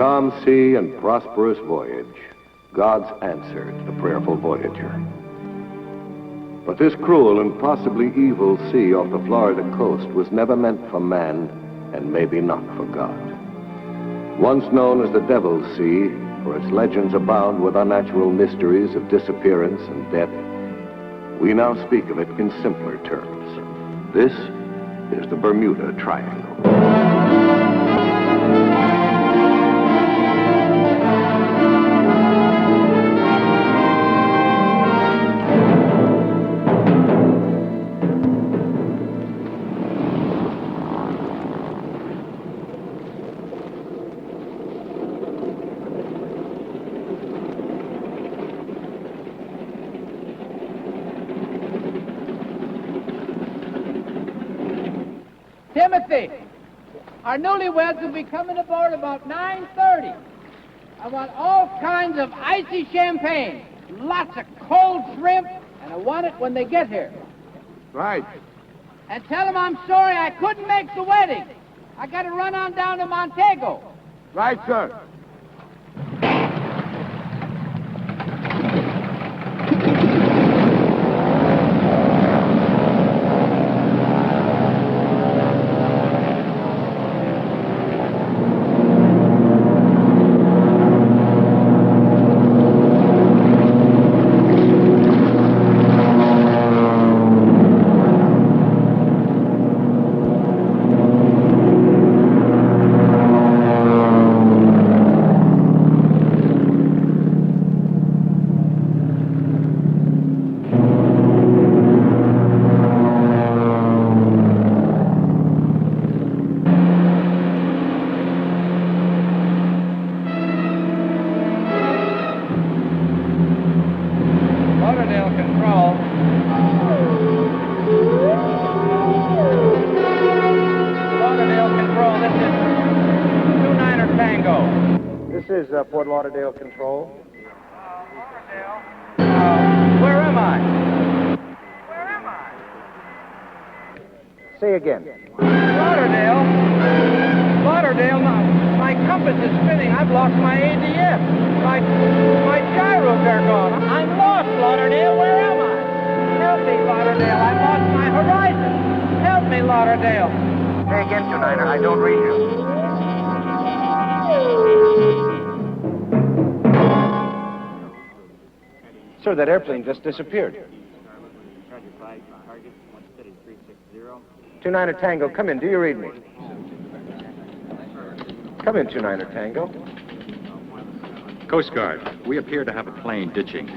calm sea and prosperous voyage, God's answer to the prayerful voyager. But this cruel and possibly evil sea off the Florida coast was never meant for man, and maybe not for God. Once known as the Devil's Sea, for its legends abound with unnatural mysteries of disappearance and death, we now speak of it in simpler terms. This is the Bermuda-Triangle. Timothy, our newlyweds will be coming aboard about 9:30. I want all kinds of icy champagne, lots of cold shrimp, and I want it when they get here. Right. And tell them I'm sorry I couldn't make the wedding. I got to run on down to Montego. Right, sir. Port Lauderdale Control. Lauderdale. Where am I? Where am I? Say again. Lauderdale. Lauderdale, my compass is spinning. I've lost my ADF. My gyros are gone. I'm lost, Lauderdale. Where am I? Help me, Lauderdale. I've lost my horizon. Help me, Lauderdale. Say again, 29er. I don't read you. Sir, that airplane just disappeared. 29er Tango, come in. Do you read me? Come in, 29er Tango. Coast Guard, we appear to have a plane ditching.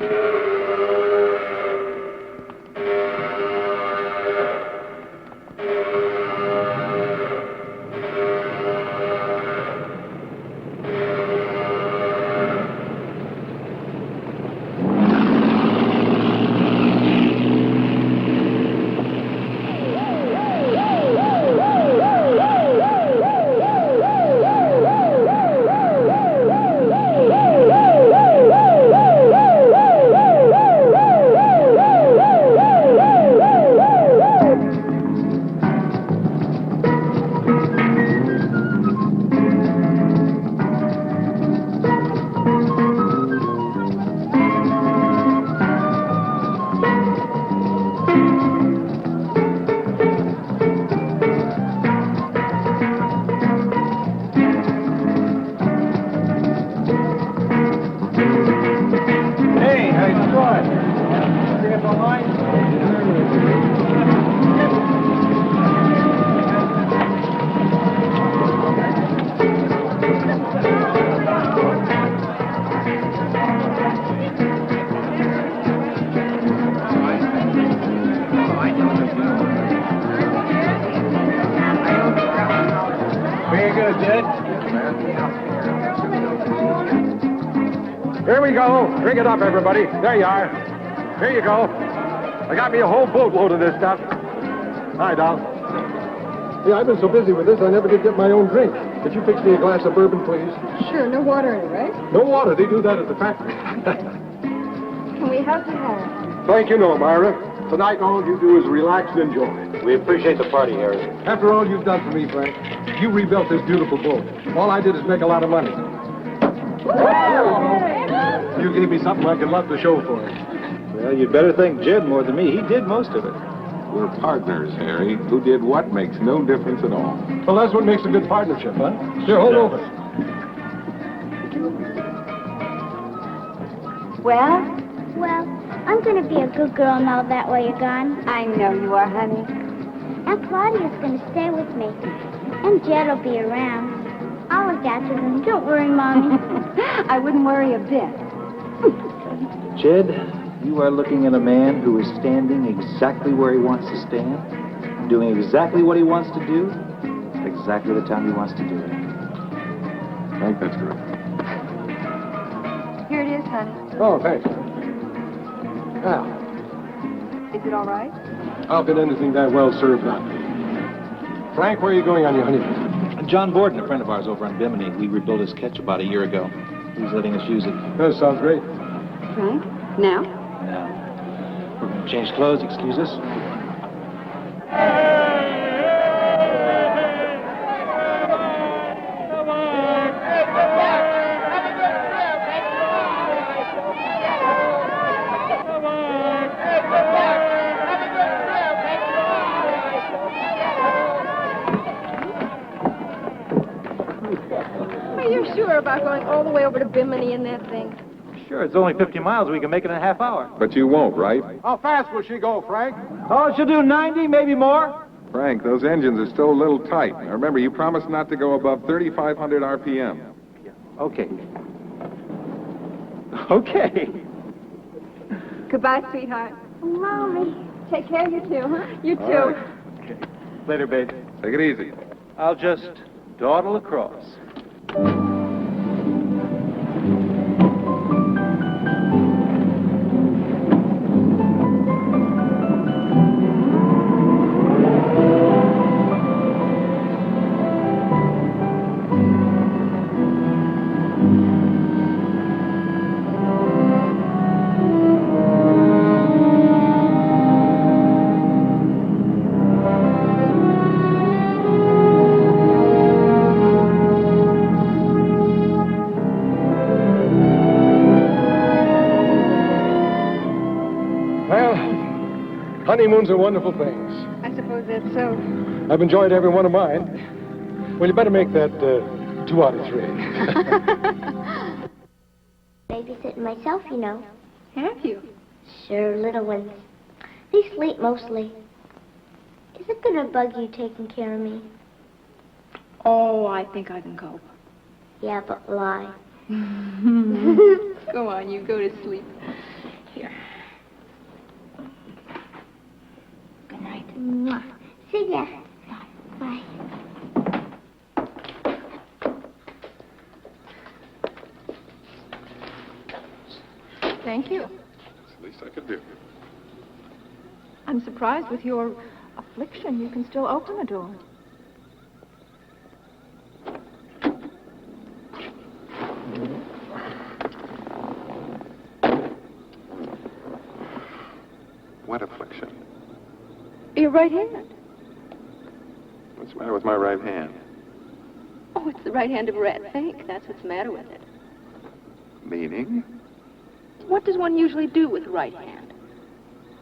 Here we go. Drink it up, everybody. There you are. Here you go. I got me a whole boatload of this stuff. Hi, Doll. Hey, I've been so busy with this, I never did get my own drink. Could you fix me a glass of bourbon, please? Sure, no water in it, right? No water. They do that at the factory. Can we help you home? Thank you, no, Myra. Tonight, all you do is relax and enjoy. We appreciate the party, Harry. After all you've done for me, Frank, you rebuilt this beautiful boat. All I did is make a lot of money. You gave me something I could love to show for it. Well, you'd better thank Jed more than me. He did most of it. We're partners, Harry. Who did what makes no difference at all. Well, that's what makes a good partnership, huh? Here, hold over. Well, Well, I'm going to be a good girl now that way you're gone. I know you are, honey. Aunt Claudia's going to stay with me. And Jed will be around. I'll look after them. Don't worry, Mommy. I wouldn't worry a bit. Jed, you are looking at a man who is standing exactly where he wants to stand, doing exactly what he wants to do, at exactly the time he wants to do it. I think that's good. Here it is, honey. Oh, thanks. Now, Is it all right? I'll get anything that well served up. Frank, where are you going on your honeymoon? John Borden, a friend of ours over on Bimini, we rebuilt his ketch about a year ago. He's letting us use it. That sounds great. Frank? Now? Now, we're going to change clothes, excuse us. Are you sure about going all the way over to Bimini in that thing? Sure, it's only 50 miles. We can make it in a half hour. But you won't, right? How fast will she go, Frank? Oh, she'll do 90, maybe more. Frank, those engines are still a little tight. Now, remember, you promised not to go above 3,500 RPM. Okay. Okay. Goodbye, sweetheart. Mommy. Take care, you two, huh? You too. All right. Later, babe. Take it easy. I'll just dawdle across. Honeymoons are wonderful things. I suppose that's so. I've enjoyed every one of mine. Well, you better make that 2 out of 3. Babysitting myself, you know. Have you? Sure, little ones. They sleep mostly. Is it gonna bug you taking care of me? Oh, I think I can cope. Yeah, but lie. Go on, you go to sleep. Here. Good night. Mwah. See ya. Bye. Thank you. It's the least I could do. I'm surprised with your affliction. You can still open the door. What affliction? Your right hand. What's the matter with my right hand? Oh, it's the right hand of rat fake. That's what's the matter with it. Meaning? What does one usually do with the right hand?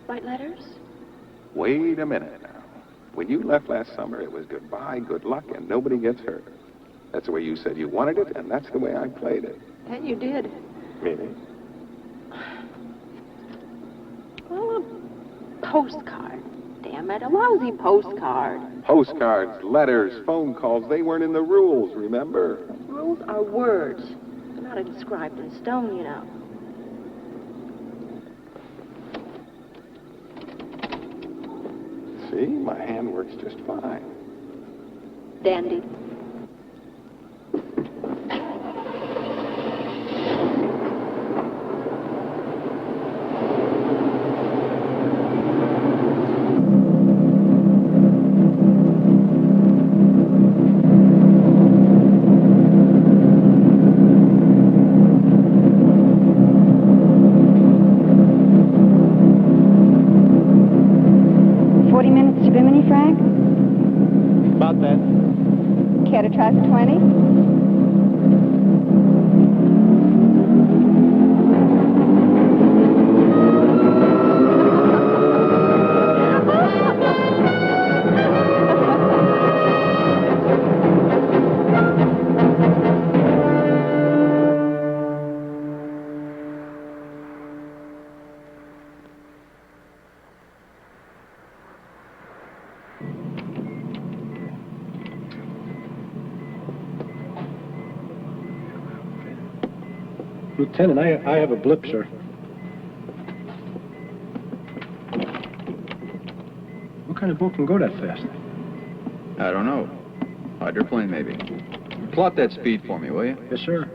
Write letters? Wait a minute now. When you left last summer, it was goodbye, good luck, and nobody gets hurt. That's the way you said you wanted it, and that's the way I played it. And you did. Meaning? Well, a postcard. Damn it, a lousy postcard. Postcards, letters, phone calls, they weren't in the rules, remember? Rules are words. They're not inscribed in stone, you know. See, my hand works just fine. Dandy. About that. Care to try for 20? Lieutenant, I have a blip, sir. What kind of boat can go that fast? I don't know. Hydroplane, maybe. Plot that speed for me, will you? Yes, sir.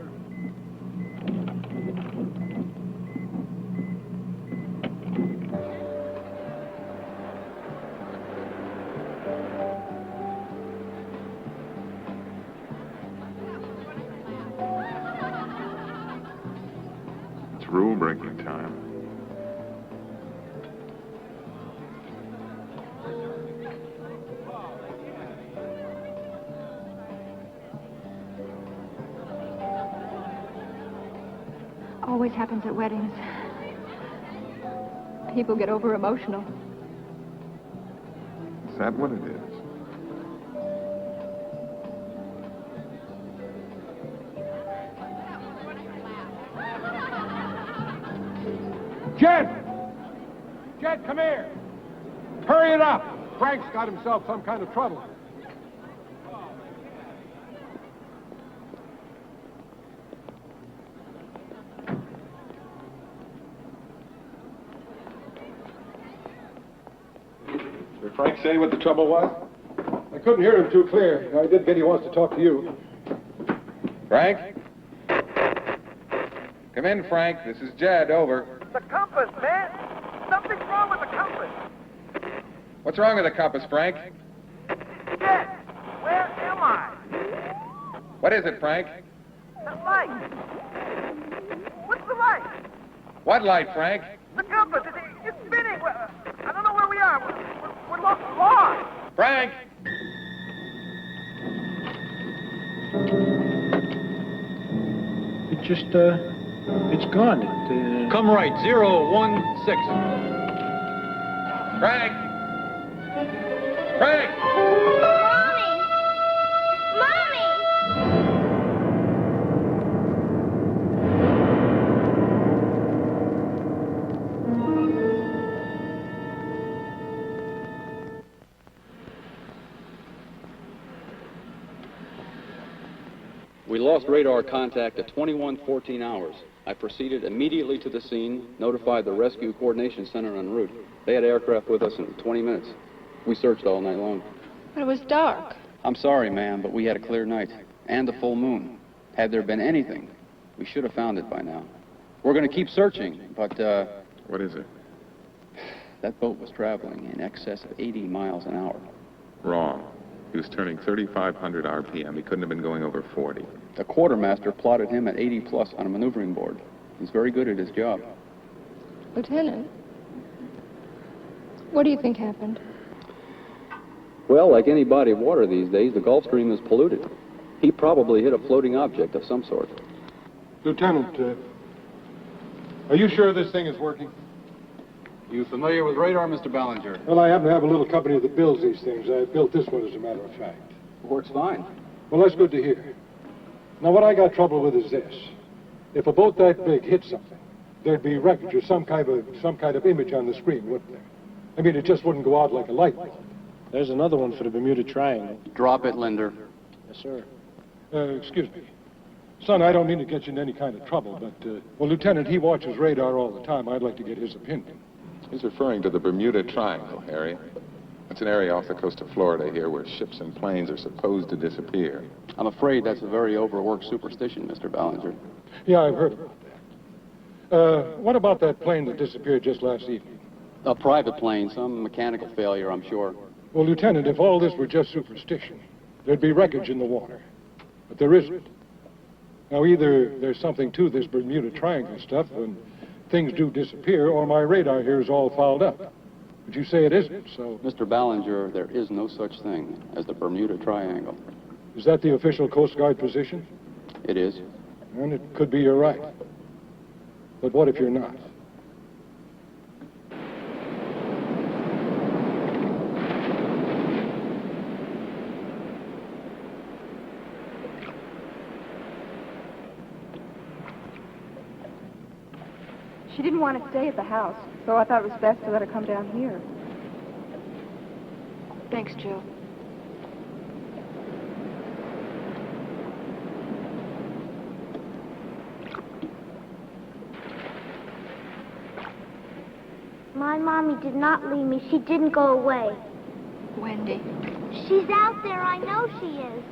It's rule-breaking time. Always happens at weddings. People get over emotional. Is that what it is? Jed! Jed, come here! Hurry it up! Frank's got himself some kind of trouble. Did Frank say what the trouble was? I couldn't hear him too clear. I did get he wants to talk to you. Frank? Come in, Frank. This is Jed. Over. The compass, man. Something's wrong with the compass. What's wrong with the compass, Frank? Jed, where am I? What is it, Frank? The light. What's the light? What light, Frank? The compass. It's spinning. I don't know where we are. We're lost. Frank! It just, it's gone. Come right, 016. Frank! Frank! Mommy! Mommy! We lost radar contact at 21:14 hours. I proceeded immediately to the scene, notified the Rescue Coordination Center en route. They had aircraft with us in 20 minutes. We searched all night long. But it was dark. I'm sorry, ma'am, but we had a clear night and a full moon. Had there been anything, we should have found it by now. We're going to keep searching, but, What is it? that boat was traveling in excess of 80 miles an hour. Wrong. He was turning 3,500 RPM. He couldn't have been going over 40. The quartermaster plotted him at 80 plus on a maneuvering board. He's very good at his job. Lieutenant, what do you think happened? Well, like any body of water these days, the Gulf Stream is polluted. He probably hit a floating object of some sort. Lieutenant, are you sure this thing is working? You familiar with radar, Mr. Ballinger? Well, I happen to have a little company that builds these things. I built this one, as a matter of fact. Works fine. Well, that's good to hear. Now, what I got trouble with is this. If a boat that big hit something, there'd be wreckage or some kind of image on the screen, wouldn't there? I mean, it just wouldn't go out like a light bulb. There's another one for the Bermuda-Triangle. Drop it, Linder. Yes, sir. Excuse me. Son, I don't mean to get you in any kind of trouble, but, well, Lieutenant, he watches radar all the time. I'd like to get his opinion. He's referring to the Bermuda-Triangle, Harry. It's an area off the coast of Florida here where ships and planes are supposed to disappear. I'm afraid that's a very overworked superstition, Mr. Ballinger. Yeah, I've heard about that. What about that plane that disappeared just last evening? A private plane, some mechanical failure, I'm sure. Well, Lieutenant, if all this were just superstition, there'd be wreckage in the water. But there isn't. Now, either there's something to this Bermuda Triangle stuff and things do disappear, or my radar here is all fouled up. But you say it isn't, so... Mr. Ballinger, there is no such thing as the Bermuda Triangle. Is that the official Coast Guard position? It is. And it could be you're right. But what if you're not? She didn't want to stay at the house, so I thought it was best to let her come down here. Thanks, Jill. My mommy did not leave me. She didn't go away. Wendy. She's out there. I know she is.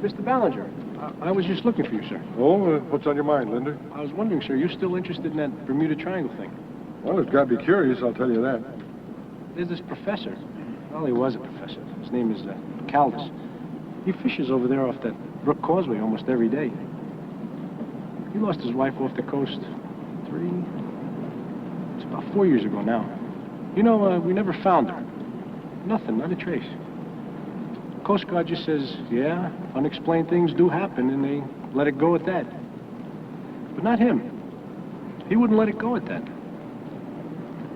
Mr. Ballinger, I was just looking for you, sir. Oh, what's on your mind, Linder? I was wondering, sir, you still interested in that Bermuda Triangle thing? Well, it's got to be curious, I'll tell you that. There's this professor. Well, he was a professor. His name is Caldas. He fishes over there off that Brook Causeway almost every day. He lost his wife off the coast it's about 4 years ago now. You know, we never found her. Nothing, not a trace. Coast Guard just says, yeah, unexplained things do happen, and they let it go at that. But not him. He wouldn't let it go at that.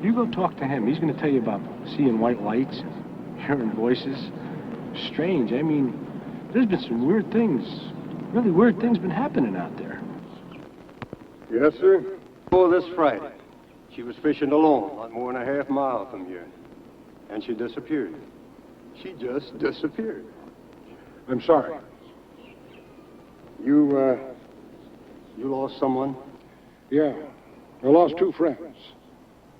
You go talk to him. He's going to tell you about seeing white lights and hearing voices. Strange. I mean, there's been some weird things, really weird things been happening out there. Yes, sir? Oh, this Friday. She was fishing alone, about more than a half mile from here. And she disappeared. She just disappeared. I'm sorry. You lost someone? Yeah, I lost 2 friends.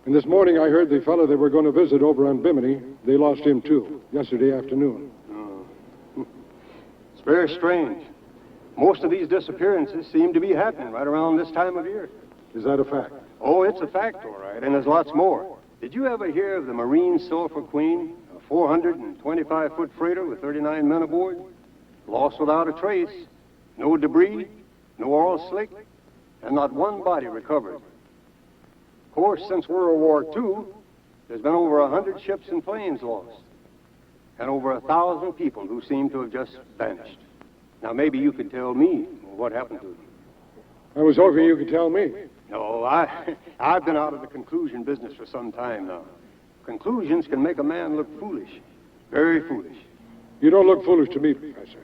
And this morning I heard the fellow they were going to visit over on Bimini, they lost him too, yesterday afternoon. Oh. It's very strange. Most of these disappearances seem to be happening right around this time of year. Is that a fact? Oh, it's a fact, all right, and there's lots more. Did you ever hear of the Marine Sulphur Queen? 425-foot freighter with 39 men aboard. Lost without a trace. No debris, no oil slick, and not one body recovered. Of course, since World War II, there's been over 100 ships and planes lost, and over 1,000 people who seem to have just vanished. Now, maybe you could tell me what happened to them. I was hoping you could tell me. No, I've been out of the conclusion business for some time now. Conclusions can make a man look foolish. Very foolish. You don't look foolish to me, Professor.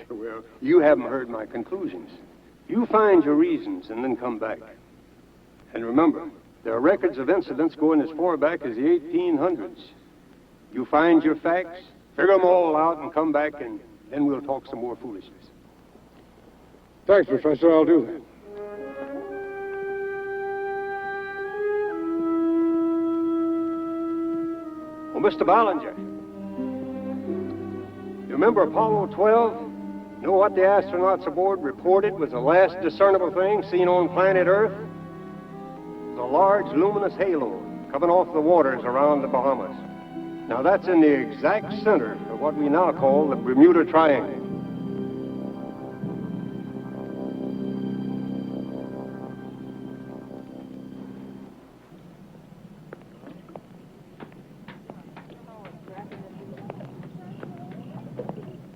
Well, you haven't heard my conclusions. You find your reasons and then come back. And remember, there are records of incidents going as far back as the 1800s. You find your facts, figure them all out, and come back, and then we'll talk some more foolishness. Thanks, Professor. I'll do that. Well, Mr. Ballinger, you remember Apollo 12? You know what the astronauts aboard reported was the last discernible thing seen on planet Earth? It was a large luminous halo coming off the waters around the Bahamas. Now, that's in the exact center of what we now call the Bermuda Triangle.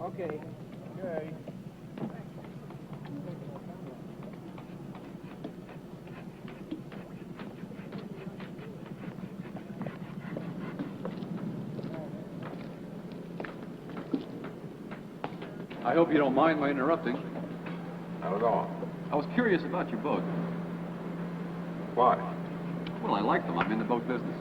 Okay. Okay. I hope you don't mind my interrupting. Not at all. I was curious about your boat. Why? Well, I like them. I'm in the boat business.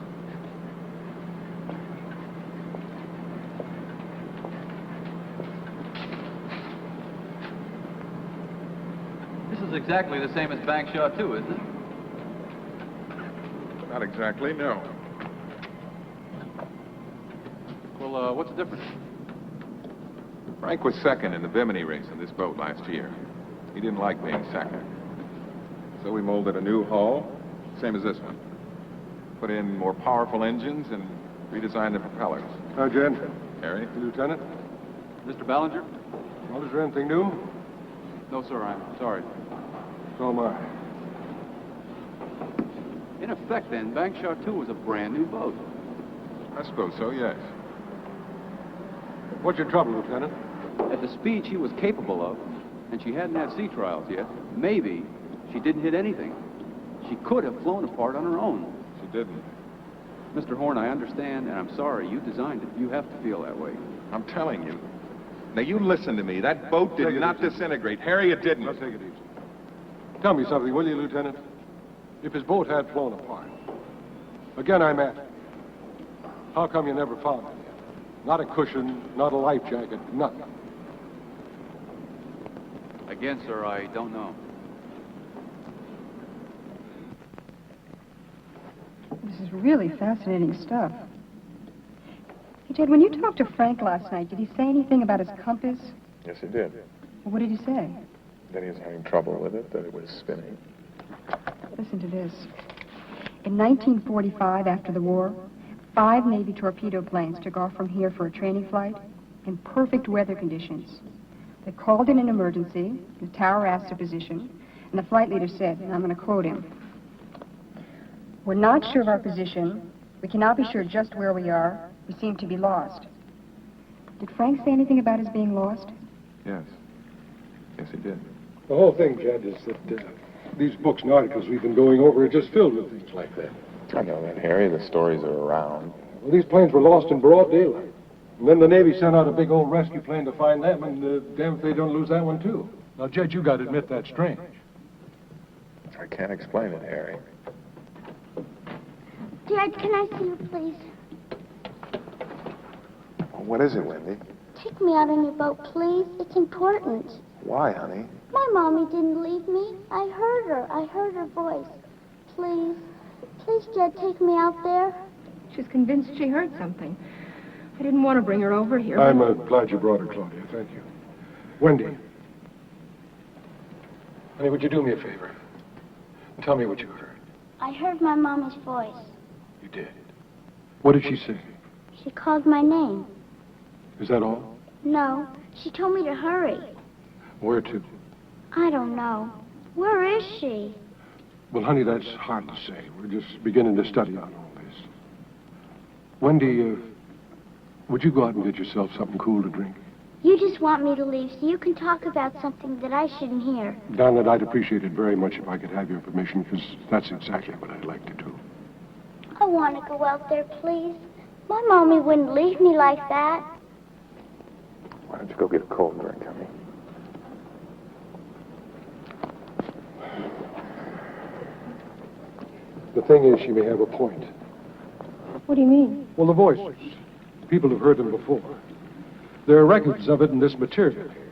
This is exactly the same as Bankshot 2, isn't it? Not exactly, no. Well, what's the difference? Frank was second in the Bimini race in this boat last year. He didn't like being second. So we molded a new hull, same as this one. Put in more powerful engines and redesigned the propellers. Hi, Jed. Harry? Lieutenant? Mr. Ballinger? Well, is there anything new? No, sir, I'm sorry. So am I. In effect, then, Bankshot 2 was a brand new boat. I suppose so, yes. What's your trouble, Lieutenant? At the speed she was capable of, and she hadn't had sea trials yet, maybe she didn't hit anything. She could have flown apart on her own. She didn't. Mr. Horn, I understand, and I'm sorry. You designed it. You have to feel that way. I'm telling you. Now, you listen to me. That boat did not disintegrate. Harry, it didn't. Now, take it easy. Tell me something, will you, Lieutenant? If his boat had flown apart, again I'm at it. How come you never found it? Not a cushion, not a life jacket, nothing. Again, sir, I don't know. This is really fascinating stuff. Hey, Ted, when you talked to Frank last night, did he say anything about his compass? Yes, he did. What did he say? That he was having trouble with it, that it was spinning. Listen to this. In 1945, after the war, 5 Navy torpedo planes took off from here for a training flight in perfect weather conditions. They called in an emergency, the tower asked their position, and the flight leader said, and I'm going to quote him, "We're not sure of our position. We cannot be sure just where we are. We seem to be lost." Did Frank say anything about his being lost? Yes. Yes, he did. The whole thing, Jed, is that these books and articles we've been going over are just filled with things like that. I know that, Harry. The stories are around. Well, these planes were lost in broad daylight. And then the Navy sent out a big old rescue plane to find them, and damn if they don't lose that one, too. Now, Jed, you got to admit that's strange. I can't explain it, Harry. Dad, can I see you, please? What is it, Wendy? Take me out on your boat, please. It's important. Why, honey? My mommy didn't leave me. I heard her. I heard her voice. Please. Please, Jed, take me out there. She's convinced she heard something. I didn't want to bring her over here. I'm glad you brought her, Claudia. Thank you. Wendy. Honey, would you do me a favor? And tell me what you heard. I heard my mama's voice. You did? What did she say? She called my name. Is that all? No, she told me to hurry. Where to? I don't know. Where is she? Well, honey, that's hard to say. We're just beginning to study on all this. Wendy, would you go out and get yourself something cool to drink? You just want me to leave so you can talk about something that I shouldn't hear. Donald, I'd appreciate it very much if I could have your permission, because that's exactly what I'd like to do. I want to go out there, please. My mommy wouldn't leave me like that. Why don't you go get a cold drink, honey? The thing is, she may have a point. What do you mean? Well, the voices. People have heard them before. There are records of it in this material here.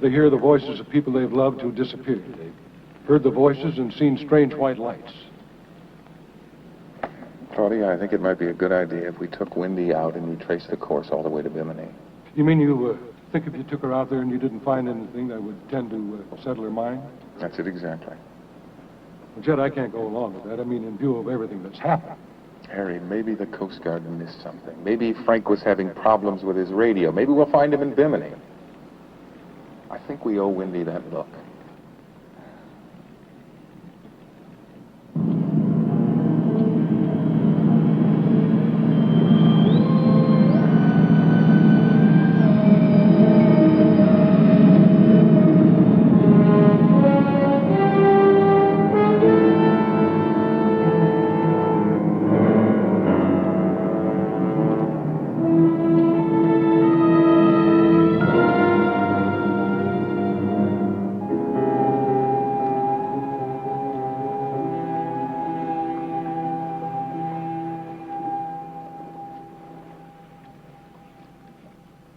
They hear the voices of people they've loved who disappeared. They've heard the voices and seen strange white lights. Claudia, I think it might be a good idea if we took Wendy out and we traced the course all the way to Bimini. You mean you think if you took her out there and you didn't find anything that would tend to settle her mind? That's it exactly. Well, Jed, I can't go along with that. I mean, in view of everything that's happened. Harry, maybe the Coast Guard missed something. Maybe Frank was having problems with his radio. Maybe we'll find him in Bimini. I think we owe Wendy that look.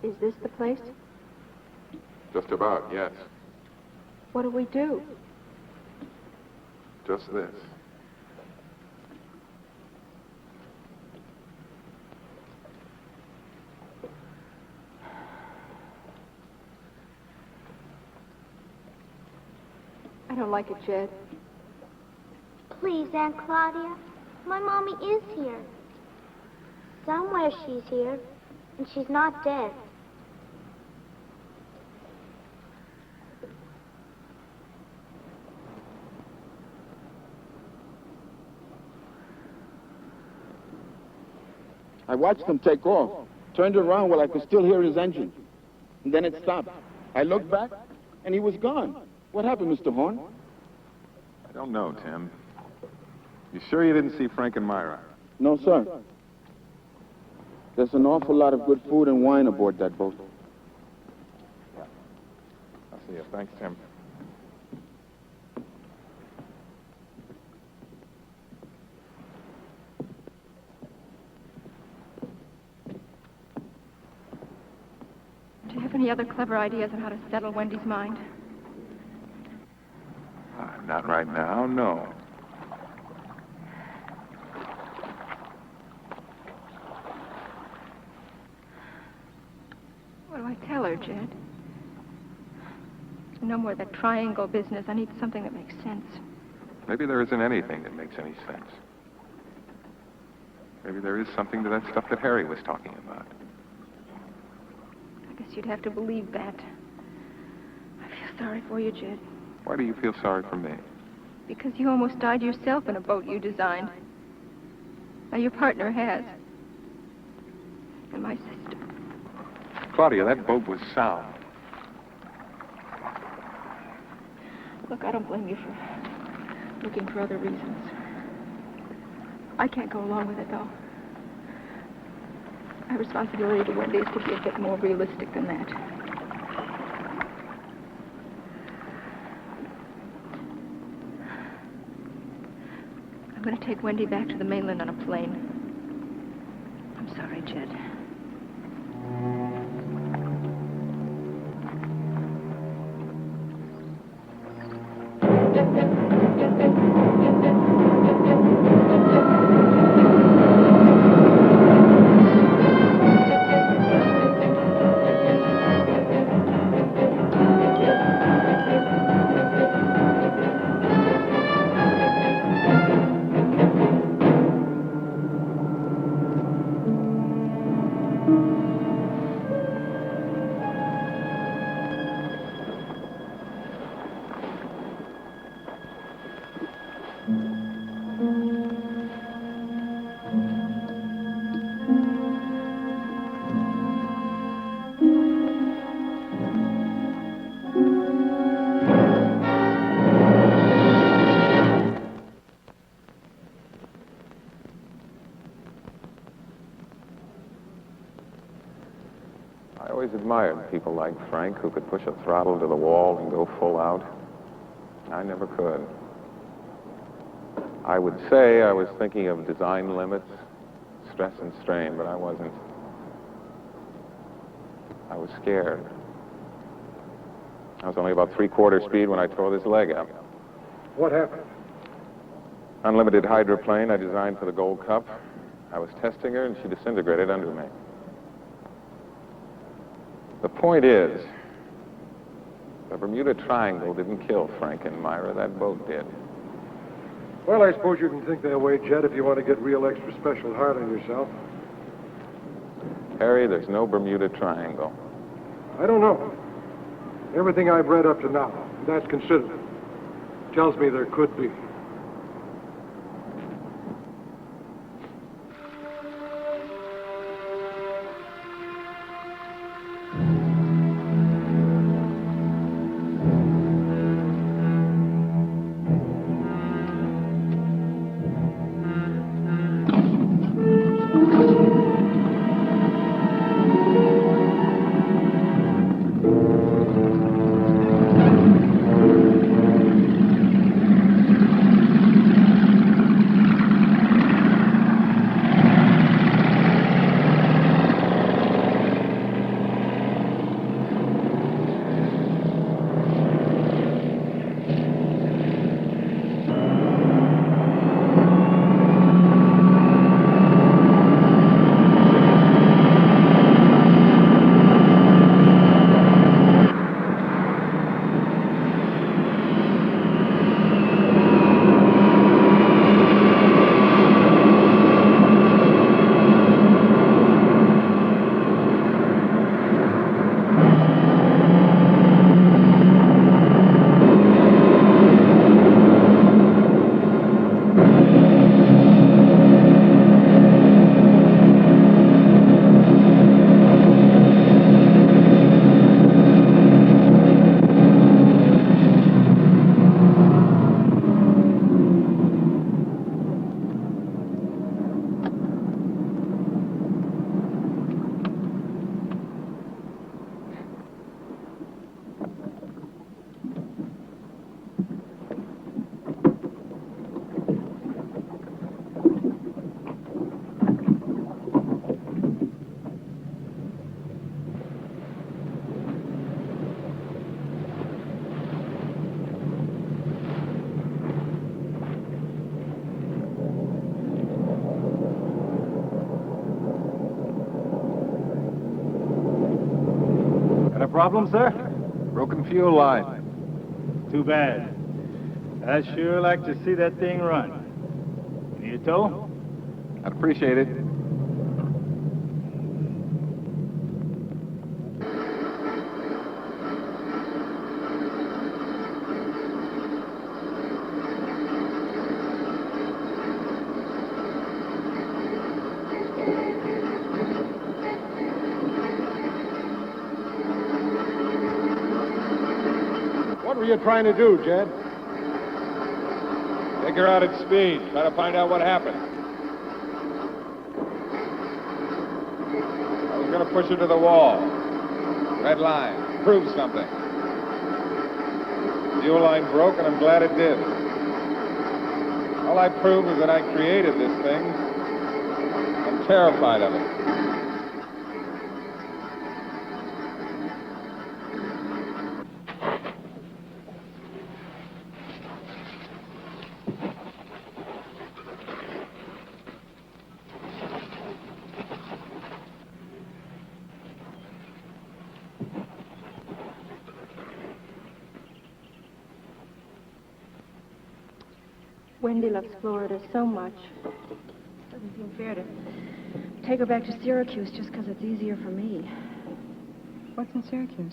Is this the place? Just about, yes. What do we do? Just this. I don't like it, Jed. Please, Aunt Claudia. My mommy is here. Somewhere she's here, and she's not dead. I watched him take off, turned around while I could still hear his engine. And then it stopped. I looked back, and he was gone. What happened, Mr. Horn? I don't know, Tim. You sure you didn't see Frank and Myra? No, sir. There's an awful lot of good food and wine aboard that boat. I'll see you. Thanks, Tim. Do you have any other clever ideas on how to settle Wendy's mind? Not right now, no. What do I tell her, Jed? No more of that triangle business. I need something that makes sense. Maybe there isn't anything that makes any sense. Maybe there is something to that stuff that Harry was talking about. I guess you'd have to believe that. I feel sorry for you, Jed. Why do you feel sorry for me? Because you almost died yourself in a boat you designed. Now your partner has. And my sister. Claudia, that boat was sound. Look, I don't blame you for looking for other reasons. I can't go along with it, though. My responsibility to Wendy is to be a bit more realistic than that. I'm going to take Wendy back to the mainland on a plane. I'm sorry, Jed. I always admired people like Frank who could push a throttle to the wall and go full out. I never could. I would say I was thinking of design limits, stress and strain, but I wasn't. I was scared. I was only about 3/4 speed when I tore this leg up. What happened? Unlimited hydroplane I designed for the Gold Cup. I was testing her and she disintegrated under me. The point is, the Bermuda Triangle didn't kill Frank and Myra. That boat did. Well, I suppose you can think that way, Jed, if you want to get real extra special hard on yourself. Harry, there's no Bermuda Triangle. I don't know. Everything I've read up to now, that's considered, tells me there could be. problem, sir? Broken fuel line. Too bad. I'd sure like to see that thing run. Need a tow? I'd appreciate it. What were you trying to do, Jed? Take her out at speed. Try to find out what happened. I was going to push her to the wall. Red line. Prove something. Fuel line broke, and I'm glad it did. All I prove is that I created this thing. I'm terrified of it. Wendy loves Florida so much. Doesn't seem fair to take her back to Syracuse just because it's easier for me. What's in Syracuse?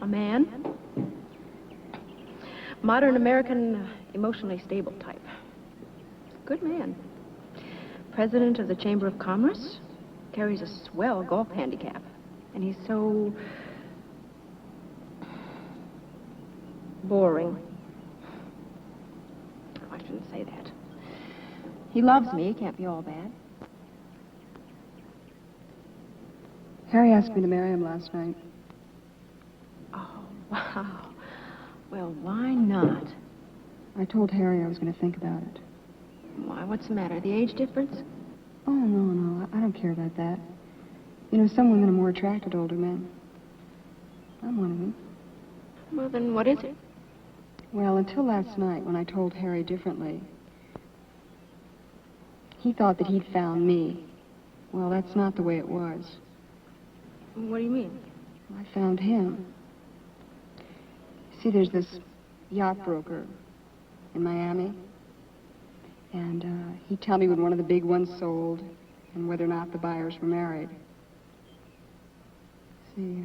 A man. Modern American, emotionally stable type. Good man. President of the Chamber of Commerce. Carries a swell golf handicap. And he's so boring. I shouldn't say that. He loves me. It can't be all bad. Harry asked me to marry him last night. Oh, wow. Well, why not? I told Harry I was going to think about it. Why, what's the matter? The age difference? Oh, no, I don't care about that. You know, some women are more attracted to older men. I'm one of them. Well, then what is it? Well, until last night when I told Harry differently, he thought that he'd found me. Well, that's not the way it was. What do you mean? I found him. See, there's this yacht broker in Miami, and he'd tell me when one of the big ones sold and whether or not the buyers were married. See,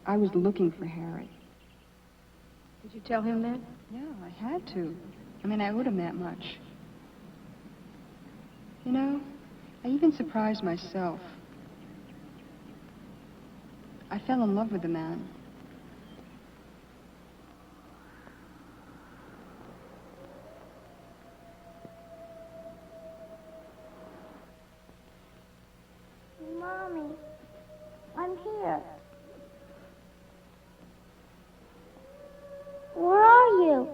I was looking for Harry. Did you tell him that? Yeah, I had to. I mean, I owed him that much. You know, I even surprised myself. I fell in love with the man. Mommy, I'm here. Where are you?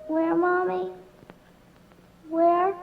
Where, Mommy? Where?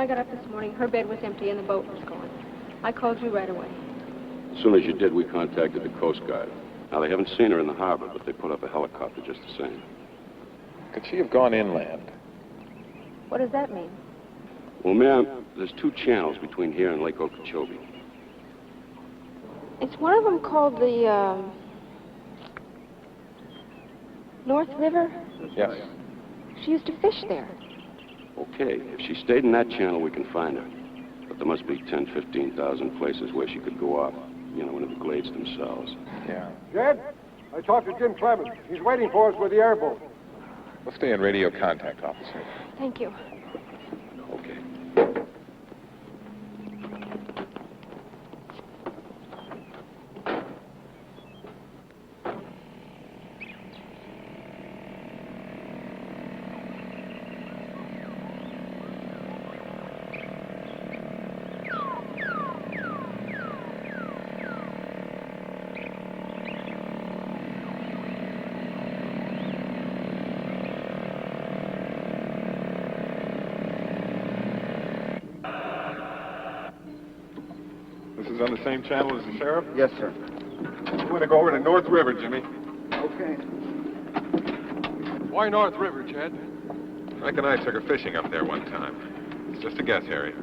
got up this morning, her bed was empty and the boat was gone. I called you right away. As soon as you did, we contacted the Coast Guard. Now, they haven't seen her in the harbor, but they put up a helicopter just the same. Could she have gone inland? What does that mean? Well, ma'am, there's 2 channels between here and Lake Okeechobee. Is one of them called the, North River? Yes. She used to fish there. Okay, if she stayed in that channel, we can find her. But there must be 10, 15,000 places where she could go off, you know, into the glades themselves. Yeah. Jed, I talked to Jim Clemens. He's waiting for us with the airboat. We'll stay in radio contact, officer. Thank you. Okay. This is on the same channel as the sheriff? Yes, sir. I'm going to go over to North River, Jimmy. Okay. Why North River, Jed? Frank and I took her fishing up there one time. It's just a guess, Harry.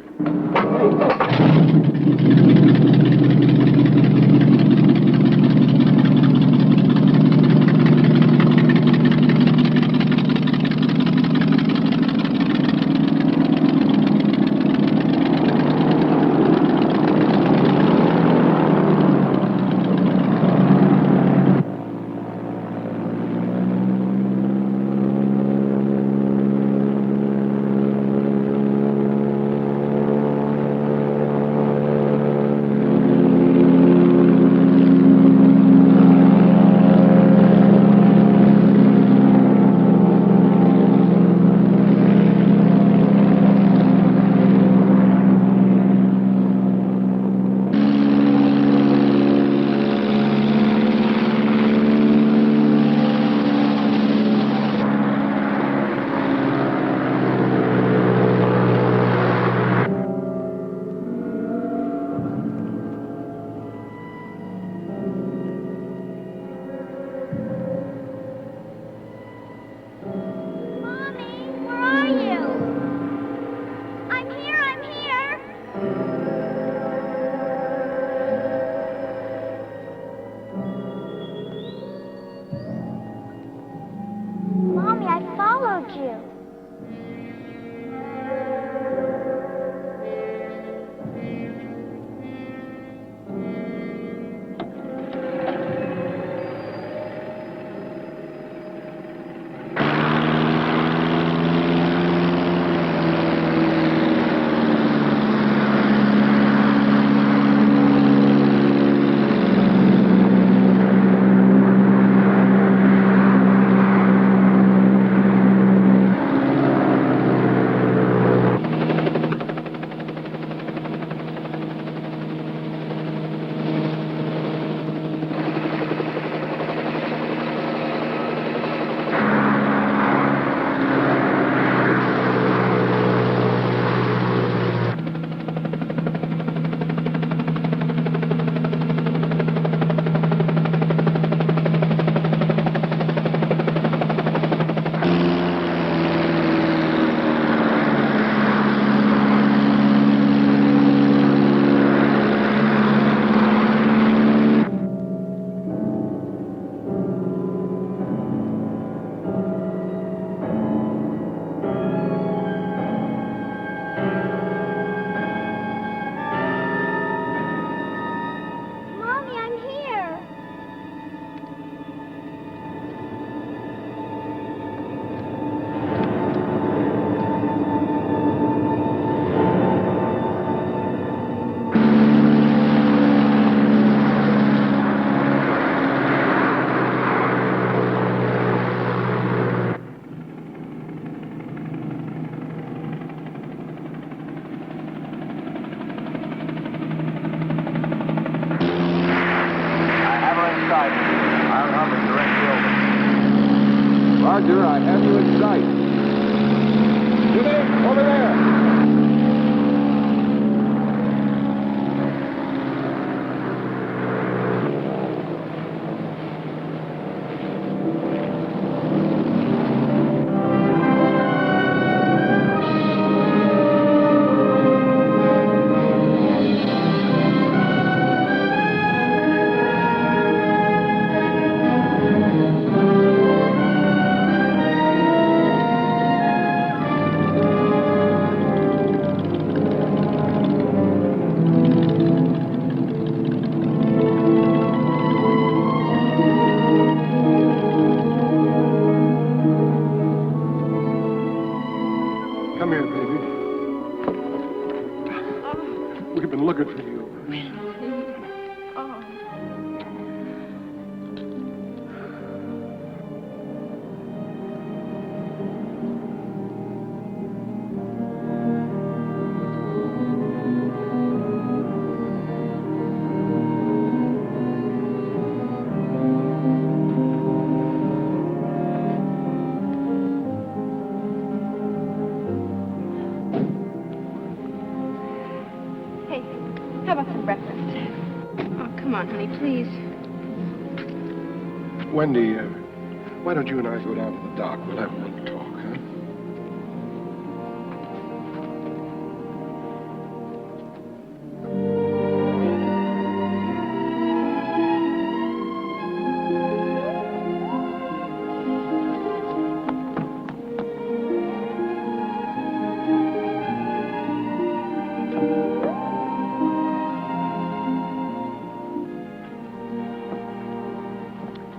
Roger, I have you in sight. Jimmy, over there. Oh. Hey, how about some breakfast? Oh, come on, honey, please. Wendy, why don't you and I go down to the dock? We'll have a little talk, huh?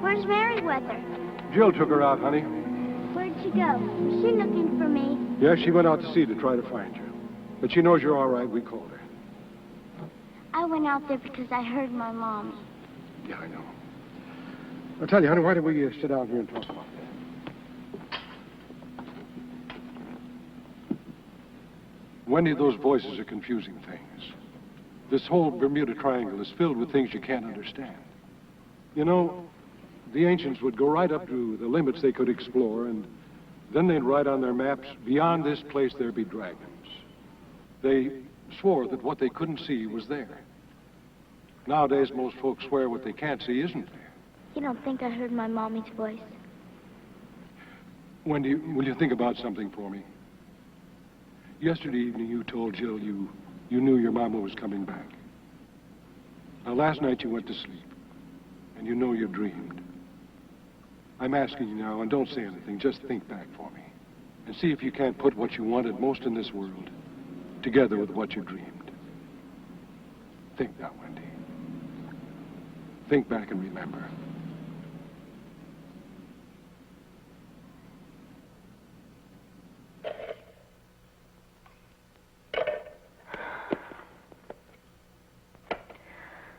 Where's Merriweather? Jill took her out, honey. Where'd she go? Was she looking for me? Yeah, she went out to sea to try to find you. But she knows you're all right. We called her. I went out there because I heard my mommy. Yeah, I know. I'll tell you, honey, why don't we sit down here and talk about that? Wendy, those voices are confusing things. This whole Bermuda Triangle is filled with things you can't understand. You know, the ancients would go right up to the limits they could explore, and then they'd write on their maps, beyond this place there be dragons. They swore that what they couldn't see was there. Nowadays, most folks swear what they can't see isn't there. You don't think I heard my mommy's voice? Wendy, will you think about something for me? Yesterday evening, you told Jill you knew your mama was coming back. Now, last night you went to sleep, and you know you dreamed. I'm asking you now, and don't say anything, just think back for me, and see if you can't put what you wanted most in this world together with what you dreamed. Think now, Wendy. Think back and remember.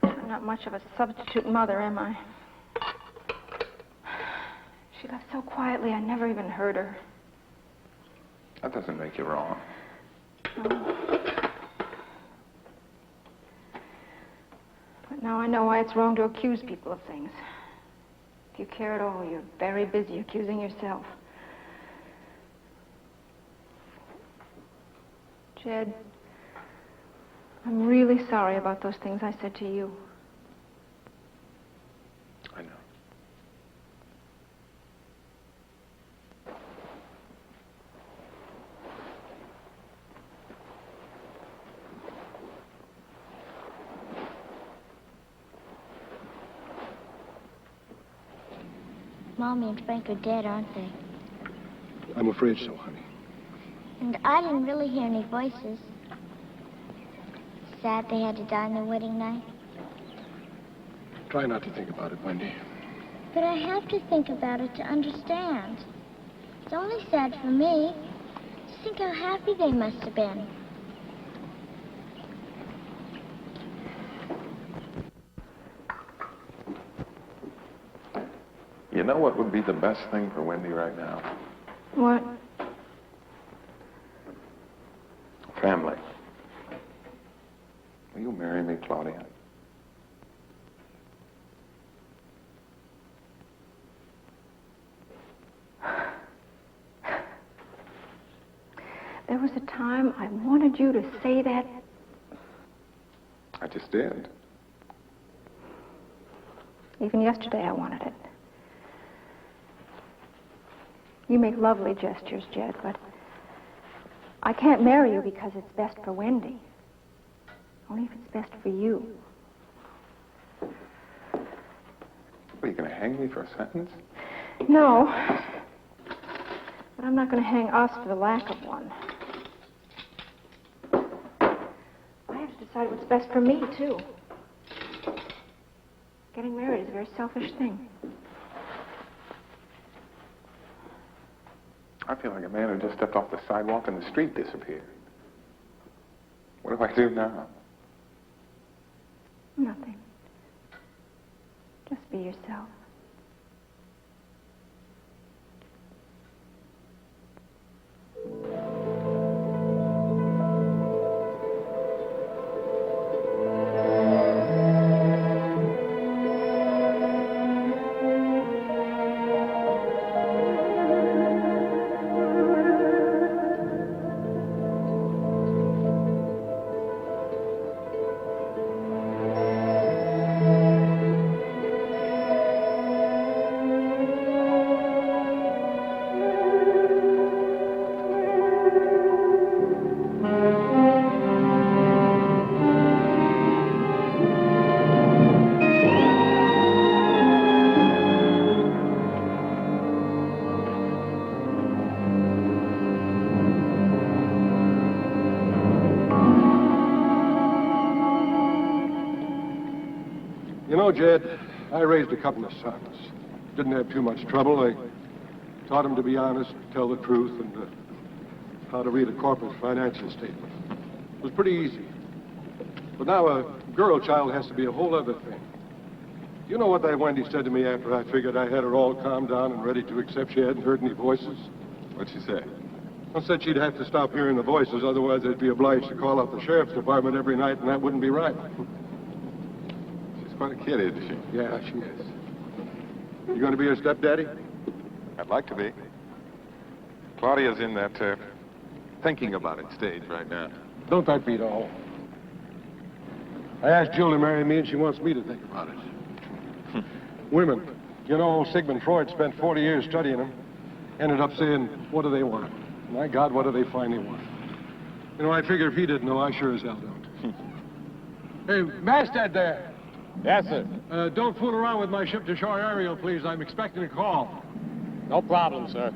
I'm not much of a substitute mother, am I? She left so quietly, I never even heard her. That doesn't make you wrong. But now I know why it's wrong to accuse people of things. If you care at all, you're very busy accusing yourself. Jed, I'm really sorry about those things I said to you. I know. Mommy and Frank are dead, aren't they? I'm afraid so, honey. And I didn't really hear any voices. Sad they had to die on their wedding night. Try not to think about it, Wendy. But I have to think about it to understand. It's only sad for me. Just think how happy they must have been. You know what would be the best thing for Wendy right now? What? Family. Will you marry me, Claudia? There was a time I wanted you to say that. I just did. Even yesterday I wanted it. You make lovely gestures, Jed, but I can't marry you because it's best for Wendy. Only if it's best for you. Are you going to hang me for a sentence? No. But I'm not going to hang us for the lack of one. I have to decide what's best for me, too. Getting married is a very selfish thing. I feel like a man who just stepped off the sidewalk and the street disappeared. What do I do now? Nothing. Just be yourself. You know, Jed, I raised a couple of sons. Didn't have too much trouble. I taught them to be honest, tell the truth, and how to read a corporate financial statement. It was pretty easy. But now a girl child has to be a whole other thing. You know what that Wendy said to me after I figured I had her all calmed down and ready to accept she hadn't heard any voices? What'd she say? I said she'd have to stop hearing the voices, otherwise they'd be obliged to call up the sheriff's department every night, and that wouldn't be right. Quite a kid, isn't she? Yeah, she is. You going to be her stepdaddy? I'd like to be. Claudia's in that thinking about it stage right now. Don't that beat all? I asked Jill to marry me, and she wants me to think about it. Women. You know, Sigmund Freud spent 40 years studying them. Ended up saying, what do they want? My God, what do they finally want? You know, I figure if he didn't know, I sure as hell don't. Hey, Mastad there. Yes, sir. Don't fool around with my ship-to-shore aerial, please. I'm expecting a call. No problem, sir.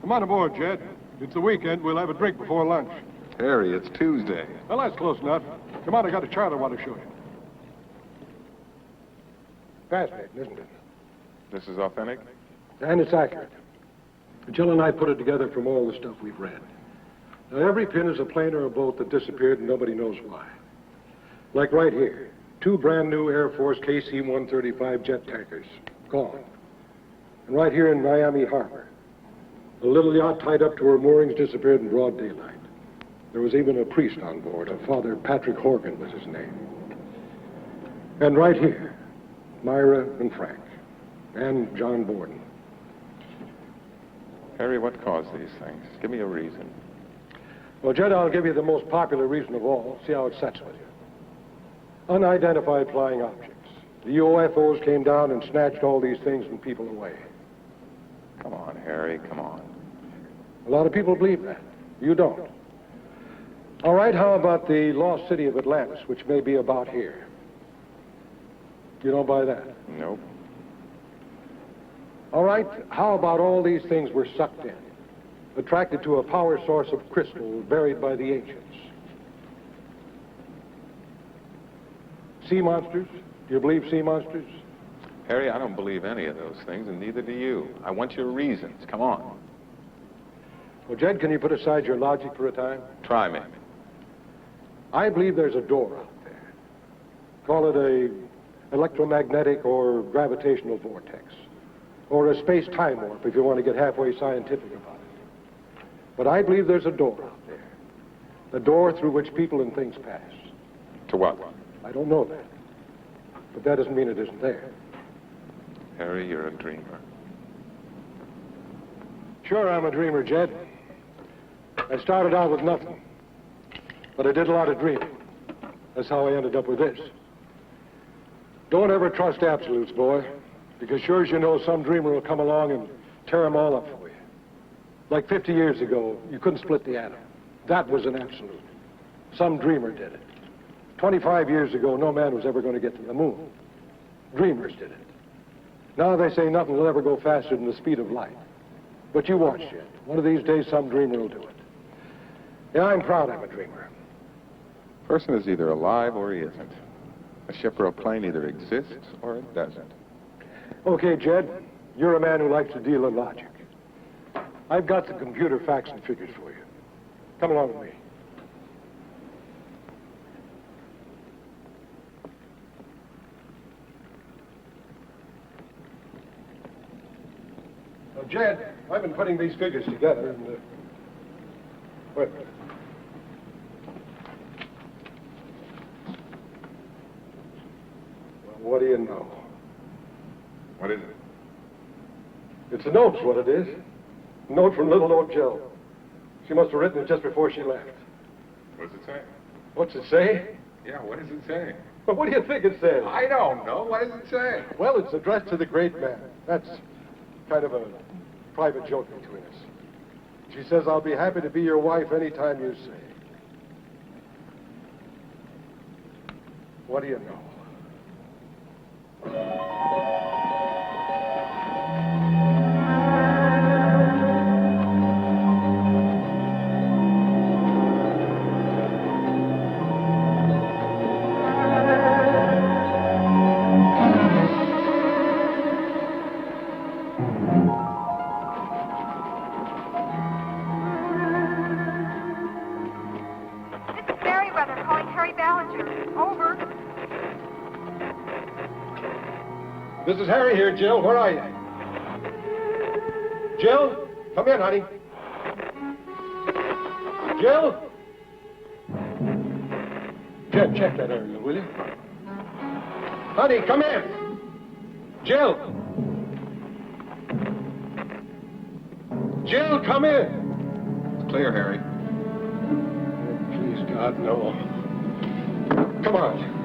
Come on aboard, Jed. It's the weekend. We'll have a drink before lunch. Harry, it's Tuesday. Well, that's close enough. Come on, I got a chart I want to show you. Fascinating, isn't it? This is authentic? And it's accurate. Jill and I put it together from all the stuff we've read. Now, every pin is a plane or a boat that disappeared and nobody knows why. Like right here, 2 brand new Air Force KC-135 jet tankers, gone. And right here in Miami Harbor, a little yacht tied up to her moorings disappeared in broad daylight. There was even a priest on board, a Father Patrick Horgan was his name. And right here, Myra and Frank, and John Borden. Harry, what caused these things? Give me a reason. Well, Jed, I'll give you the most popular reason of all. See how it sets with you. Unidentified flying objects. The UFOs came down and snatched all these things and people away. Come on, Harry, come on. A lot of people believe that. You don't. All right, how about the lost city of Atlantis, which may be about here? You don't buy that? Nope. All right, how about all these things were sucked in, attracted to a power source of crystal buried by the ancients? Sea monsters? Do you believe sea monsters? Harry, I don't believe any of those things, and neither do you. I want your reasons. Come on. Well, Jed, can you put aside your logic for a time? Try me. I believe there's a door out there. Call it a electromagnetic or gravitational vortex. Or a space-time warp, if you want to get halfway scientific about it. But I believe there's a door out there. A door through which people and things pass. To what? I don't know that. But that doesn't mean it isn't there. Harry, you're a dreamer. Sure, I'm a dreamer, Jed. I started out with nothing. But I did a lot of dreaming. That's how I ended up with this. Don't ever trust absolutes, boy. Because sure as you know, some dreamer will come along and tear them all up for you. Like 50 years ago, you couldn't split the atom. That was an absolute. Some dreamer did it. 25 years ago, no man was ever going to get to the moon. Dreamers did it. Now they say nothing will ever go faster than the speed of light. But you watch it. One of these days, some dreamer will do it. Yeah, I'm proud I'm a dreamer. A person is either alive or he isn't. A ship or a plane either exists or it doesn't. Okay, Jed, you're a man who likes to deal in logic. I've got the computer facts and figures for you. Come along with me. Jed, I've been putting these figures together, and, wait a minute. Well, what do you know? What is it? It's a note's what it is. A note from little old Jill. She must have written it just before she left. What does it say? What's it say? Yeah, what does it say? Well, what do you think it says? I don't know. What does it say? Well, it's addressed to the great man. That's kind of a private joke between us. She says, I'll be happy to be your wife anytime you say. What do you know? This is Harry here, Jill. Where are you? Jill? Come in, honey. Jill? Jed, check that area, will you? Honey, come in. Jill? Jill, come in. It's clear, Harry. Oh, please, God, no. Come on.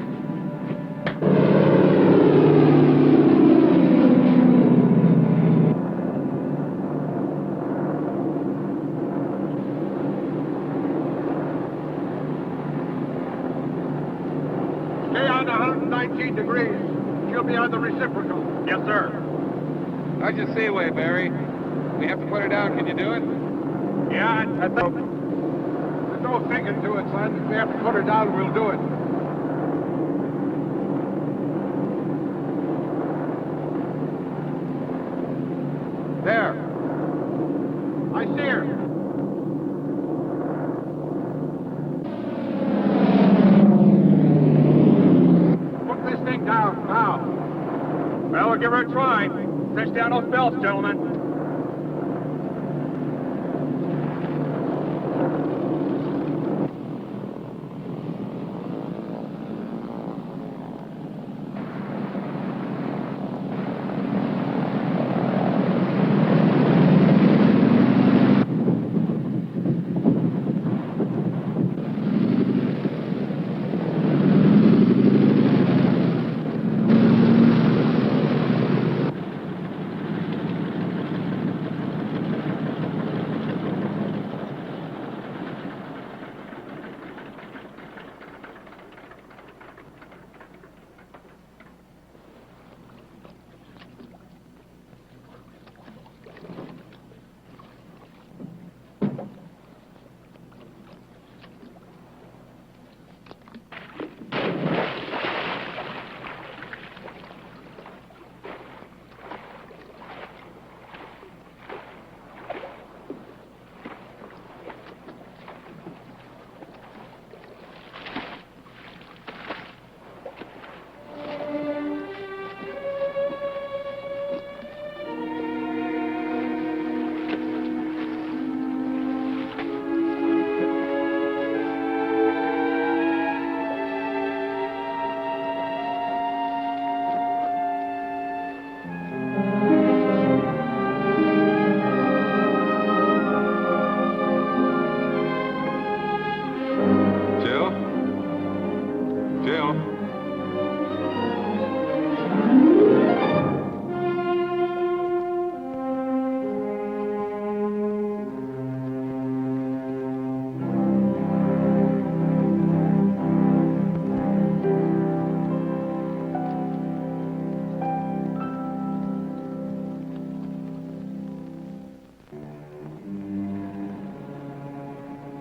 Stay on 119 degrees. She'll be on the reciprocal. Yes, sir. How's your seaway, Barry? We have to put her down. Can you do it? Yeah, I think. There's no thinking to it, son. If we have to put her down, we'll do it. There. I see her. Put this thing down, now. Well, we'll give her a try. Fish down those belts, gentlemen.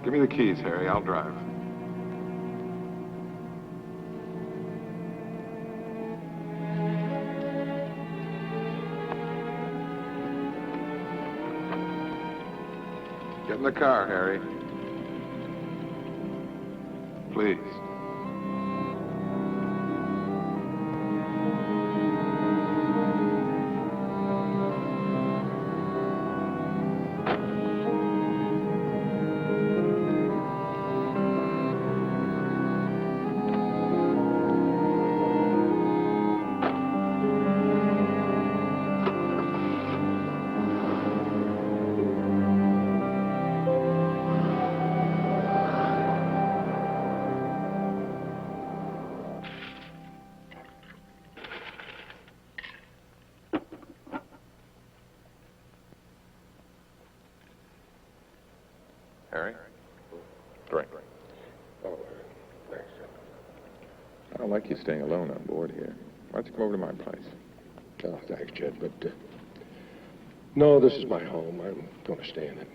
Give me the keys, Harry. I'll drive. Get in the car, Harry. Please. Harry. Drink. Oh, thanks. I don't like you staying alone on board here. Why don't you come over to my place? Oh, thanks, Jed, but, no, this is my home. I'm going to stay in it.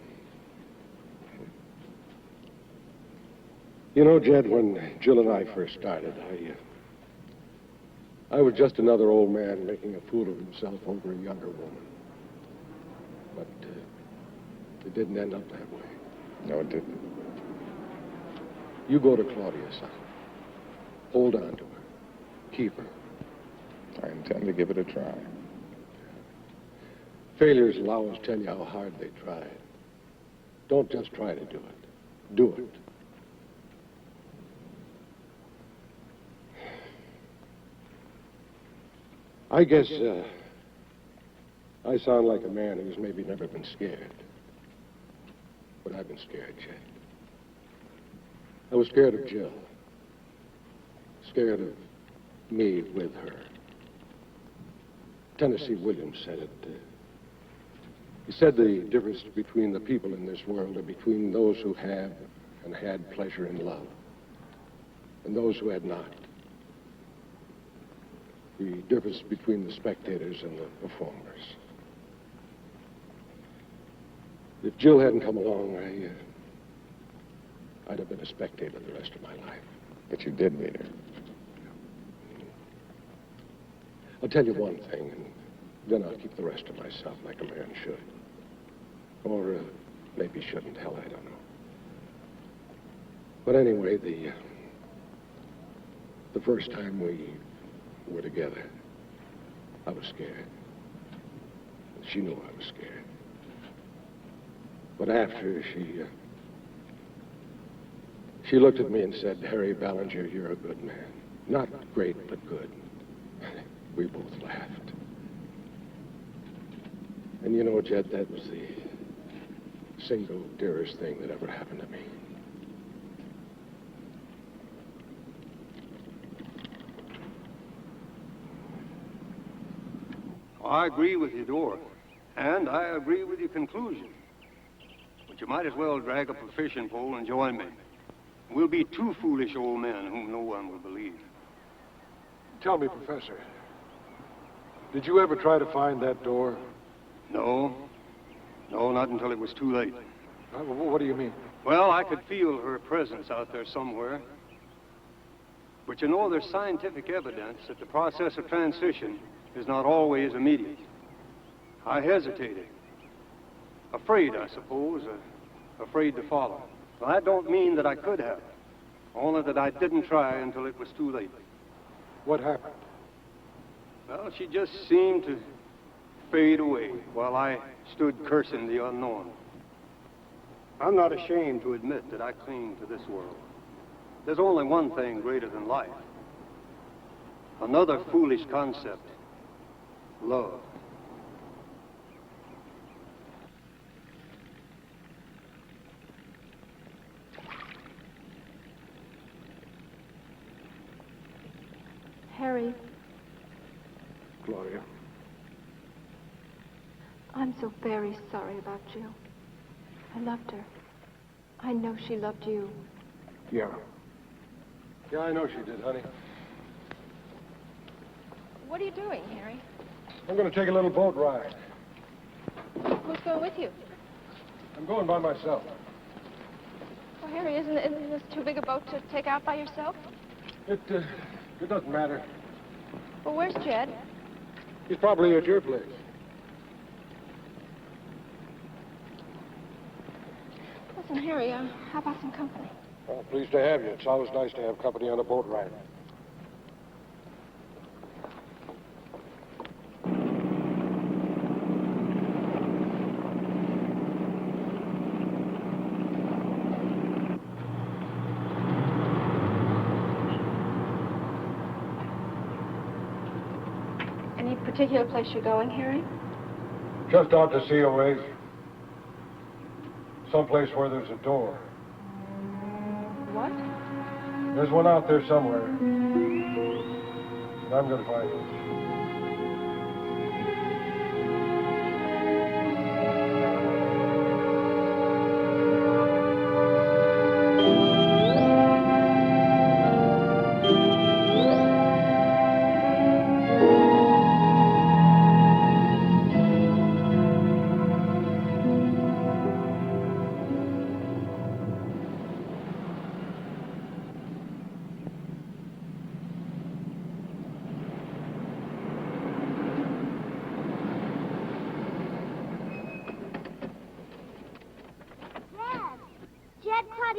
You know, Jed, when Jill and I first started, I was just another old man making a fool of himself over a younger woman. But it didn't end up that way. No, it didn't. You go to Claudia, son. Hold on to her. Keep her. I intend to give it a try. Failures will always tell you how hard they tried. Don't just try to do it. Do it. I guess I sound like a man who's maybe never been scared. But I've been scared, Chet. I was scared of Jill. Scared of me with her. Tennessee Williams said it. He said the difference between the people in this world are between those who have and had pleasure in love and those who had not. The difference between the spectators and the performers. If Jill hadn't come along, I'd have been a spectator the rest of my life. But you did meet her. I'll tell you one thing, and then I'll keep the rest to myself like a man should. Or maybe shouldn't. Hell, I don't know. But anyway, the first time we were together, I was scared. She knew I was scared. But after, she looked at me and said, "Harry Ballinger, you're a good man. Not great, but good." We both laughed. And you know, Jed, that was the single dearest thing that ever happened to me. I agree with you, Dora. And I agree with your conclusion. But you might as well drag up a fishing pole and join me. We'll be two foolish old men whom no one will believe. Tell me, Professor, did you ever try to find that door? No. No, not until it was too late. What do you mean? Well, I could feel her presence out there somewhere. But you know, there's scientific evidence that the process of transition is not always immediate. I hesitated. Afraid, I suppose. Afraid to follow. Well, that don't mean that I could have. Only that I didn't try until it was too late. What happened? Well, she just seemed to fade away while I stood cursing the unknown. I'm not ashamed to admit that I cling to this world. There's only one thing greater than life. Another foolish concept. Love. Harry, Gloria. I'm so very sorry about Jill. I loved her. I know she loved you. Yeah. Yeah, I know she did, honey. What are you doing, Harry? I'm going to take a little boat ride. Who's going with you? I'm going by myself. Oh, Harry, isn't this too big a boat to take out by yourself? It doesn't matter. Well, where's Jed? He's probably at your place. Listen, Harry, how about some company? Well, pleased to have you. It's always nice to have company on a boat ride. Any particular place you're going, Harry? Just out to sea a ways. Someplace where there's a door. What? There's one out there somewhere. And I'm going to find it.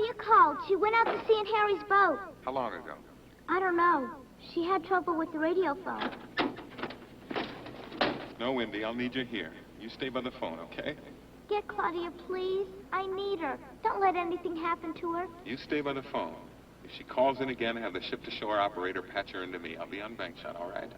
Claudia called. She went out to sea in Harry's boat. How long ago? I don't know. She had trouble with the radio phone. No, Wendy, I'll need you here. You stay by the phone, okay? Get Claudia, please. I need her. Don't let anything happen to her. You stay by the phone. If she calls in again, have the ship-to-shore operator patch her into me. I'll be on bank shot, all right?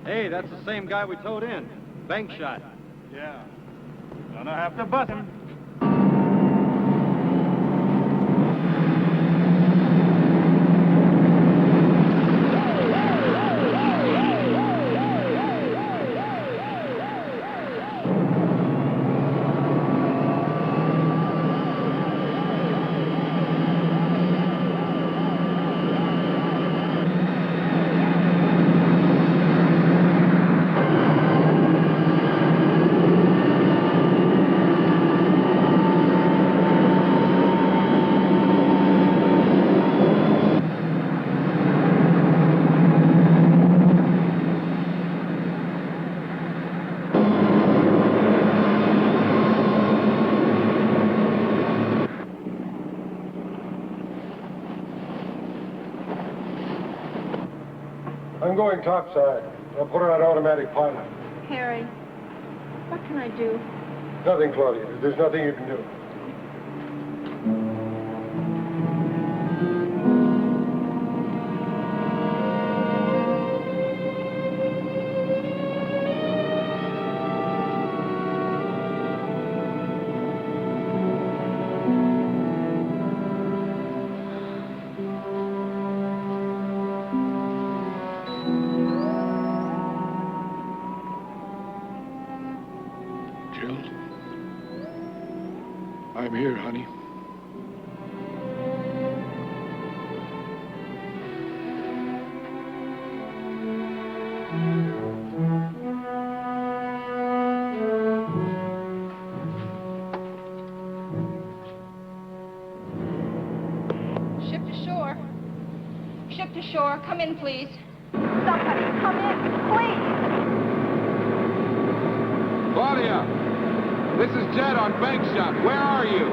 Hey, that's the same guy we towed in. Bank shot. Yeah. Gonna have to bust him. I'm going topside. I'll put her on automatic pilot. Harry, what can I do? Nothing, Claudia. There's nothing you can do. I'm here, honey. Ship to shore. Ship to shore. Come in, please. Somebody, come in, please. Claudia! This is Jed on bank shot. Where are you?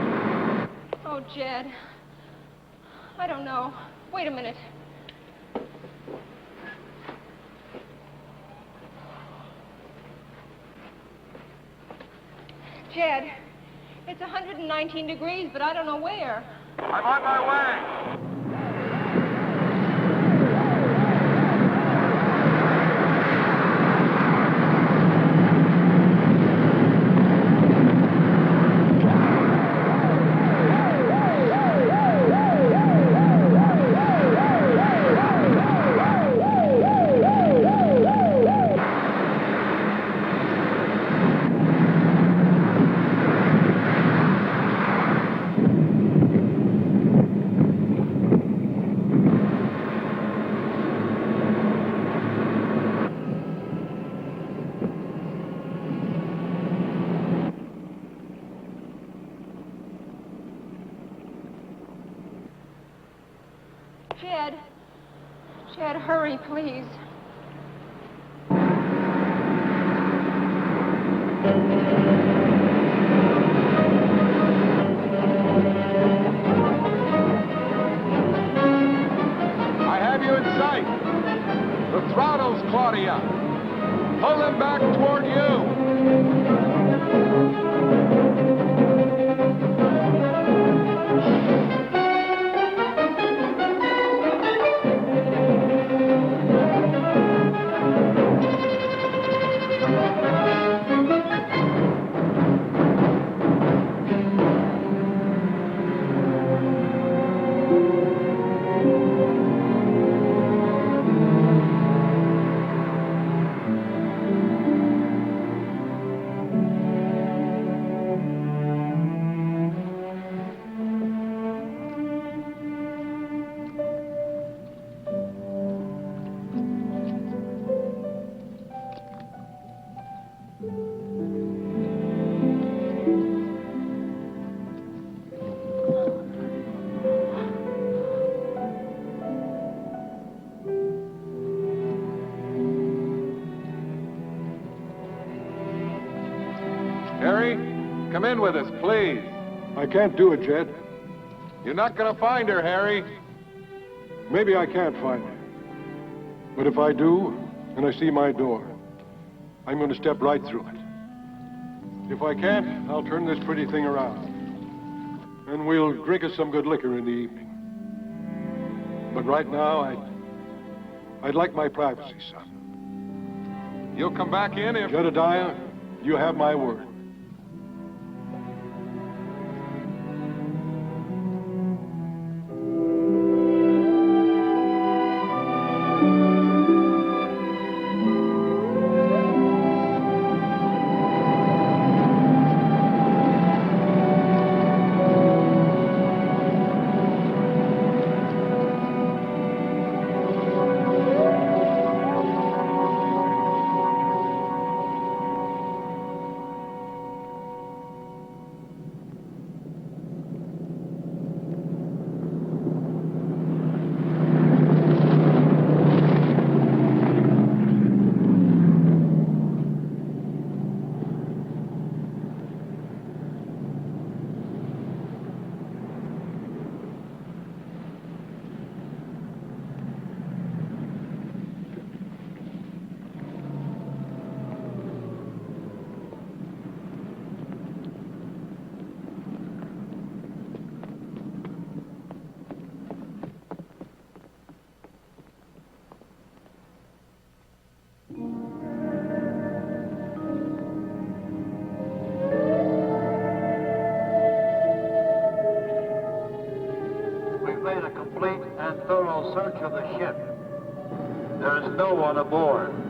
Oh, Jed. I don't know. Wait a minute. Jed, it's 119 degrees, but I don't know where. I'm on my way. Jed, hurry, please. I have you in sight. The throttles, Claudia. Pull them back toward you. Harry, come in with us, please. I can't do it, Jed. You're not going to find her, Harry. Maybe I can't find her. But if I do, and I see my door, I'm going to step right through it. If I can't, I'll turn this pretty thing around. And we'll drink us some good liquor in the evening. But right now, I'd like my privacy, son. You'll come back in if... Jedediah, you have my word. Made a complete and thorough search of the ship. There is no one aboard.